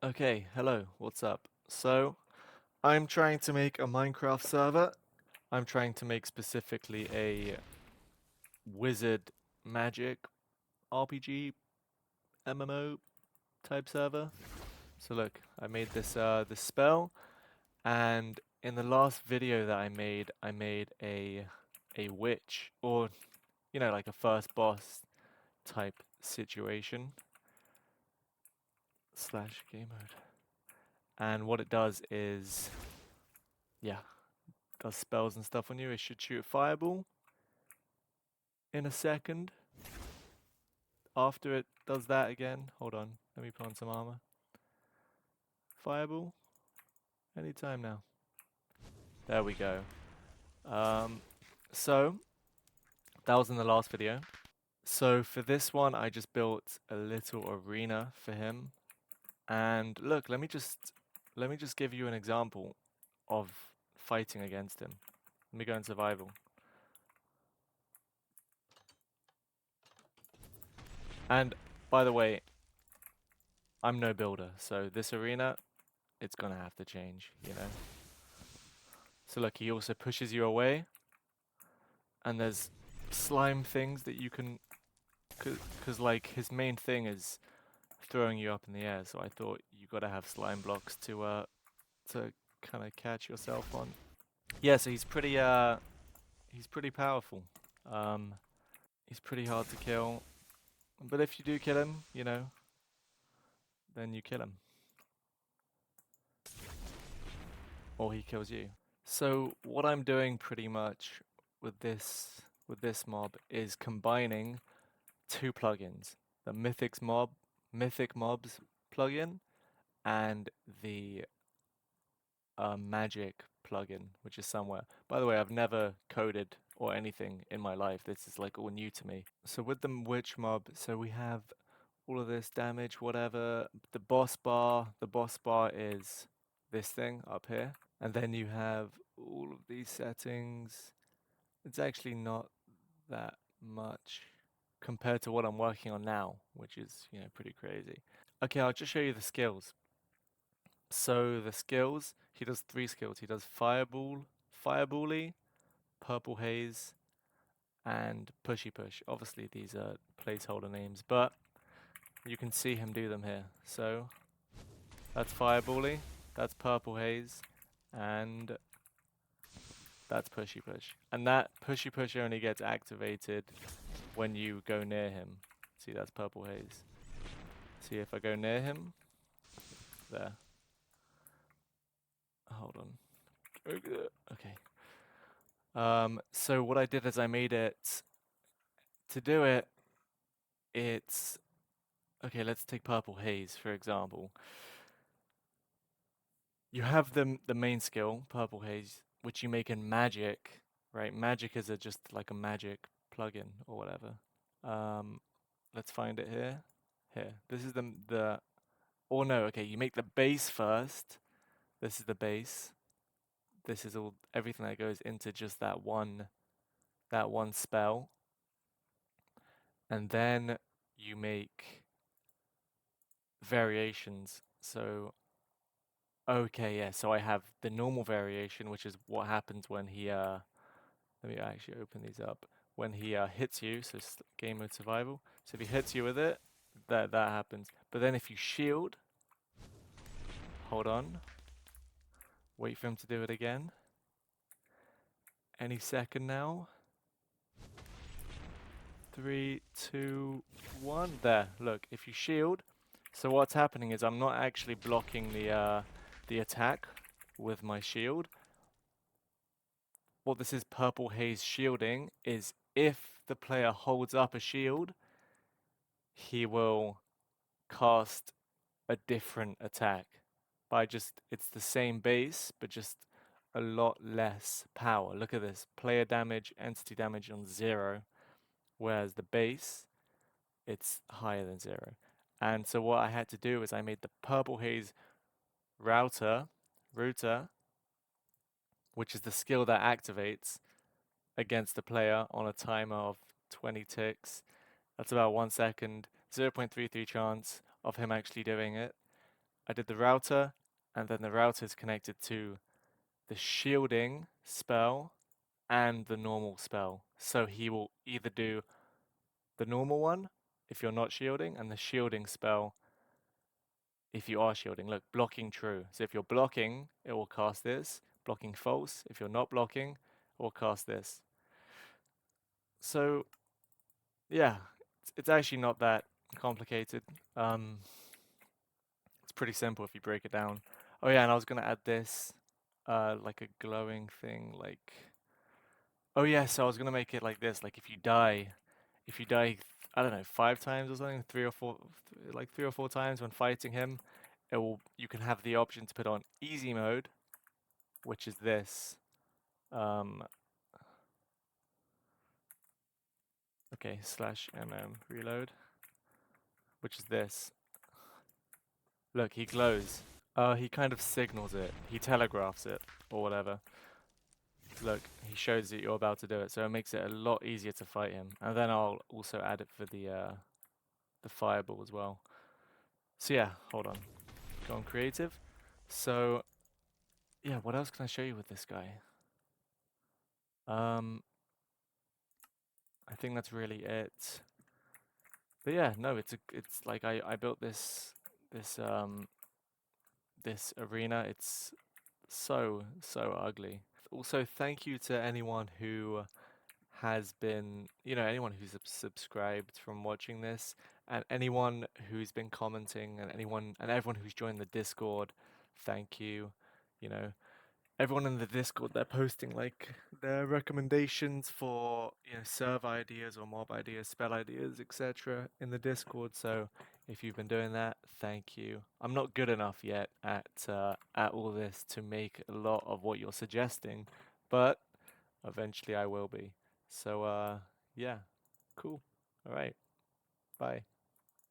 Okay, hello, what's up? So, I'm trying to make a Minecraft server. I'm trying to make specifically a wizard magic RPG MMO type server. So look, I made this spell, and in the last video that I made a witch, or like a first boss type situation slash game mode. And what it does is, yeah, does spells and stuff on you. It should shoot a fireball in a second. After it does that again, hold on, let me put on some armor. Fireball, anytime now. There we go. Um, so that was in the last video. So for this one, I just built a little arena for him. And look, let me just give you an example of fighting against him. Let me go in survival. And by the way, I'm no builder, so this arena, it's gonna have to change, you know? So look, he also pushes you away, and there's slime things that you can, cause like his main thing is throwing you up in the air. So I thought you gotta have slime blocks to kind of catch yourself on. Yeah, so he's pretty powerful. Um, he's pretty hard to kill, but if you do kill him, then you kill him, or he kills you. So what I'm doing pretty much with this mob is combining two plugins: the Mythic Mobs plugin and the Magic plugin, which is somewhere. By the way, I've never coded or anything in my life. This is like all new to me. So with the Witch Mob, so we have all of this damage, whatever. The boss bar is this thing up here. And then you have all of these settings. It's actually not that much compared to what I'm working on now, which is, pretty crazy. Okay, I'll just show you the skills. So the skills, he does three skills. He does Firebally, Purple Haze, and Pushy Push. Obviously these are placeholder names, but you can see him do them here. So that's Firebally, that's Purple Haze, and that's Pushy Push. And that Pushy Push only gets activated when you go near him. See, that's Purple Haze. See, if I go near him, there. Hold on. Okay. So what I did is I made it, to do it, it's, okay, let's take Purple Haze, for example. You have the main skill, Purple Haze, which you make in Magic, right? Magic is just like a magic plugin or whatever. Um, let's find it here. Here. This is or no, okay, you make the base first. This is the base. This is everything that goes into just that one spell. And then you make variations. So, okay, yeah, so I have the normal variation, which is what happens when he, let me actually open these up. When he hits you, so game mode survival. So if he hits you with it, that happens. But then if you shield, hold on, wait for him to do it again. Any second now. 3, 2, 1. There, look, if you shield, so what's happening is I'm not actually blocking the attack with my shield. What this is Purple Haze shielding is if the player holds up a shield, he will cast a different attack. It's the same base, but just a lot less power. Look at this, player damage, entity damage on 0, whereas the base, it's higher than 0. And so what I had to do is I made the Purple Haze router, which is the skill that activates against the player on a timer of 20 ticks. That's about 1 second, 0.33 chance of him actually doing it. I did the router, and then the router is connected to the shielding spell and the normal spell. So he will either do the normal one if you're not shielding, and the shielding spell if you are shielding. Look, blocking true. So if you're blocking, it will cast this. Blocking false. If you're not blocking, it will cast this. So yeah, it's actually not that complicated. It's pretty simple if you break it down. Oh yeah, and I was gonna add this, like a glowing thing, like. Oh yeah, so I was gonna make it like this. Like if you die, I don't know, 5 times or something, 3 or 4, like 3 or 4 times when fighting him, it will. You can have the option to put on easy mode, which is this. Um, okay, /mm reload, which is this. Look, he glows. He kind of signals it. He telegraphs it, or whatever. Look, he shows that you're about to do it, so it makes it a lot easier to fight him. And then I'll also add it for the fireball as well. So yeah, hold on. Go on creative. So yeah, what else can I show you with this guy? Um, I think that's really it. But yeah, no, it's like I built this this arena. It's so ugly. Also, thank you to anyone who has been, anyone who's subscribed from watching this, and anyone who's been commenting, and everyone who's joined the Discord. Thank you. You know, everyone in the Discord, they're posting like their recommendations for serve ideas or mob ideas, spell ideas, etc. in the Discord. So if you've been doing that, thank you. I'm not good enough yet at all this to make a lot of what you're suggesting, but eventually I will be. So yeah, cool. All right, bye.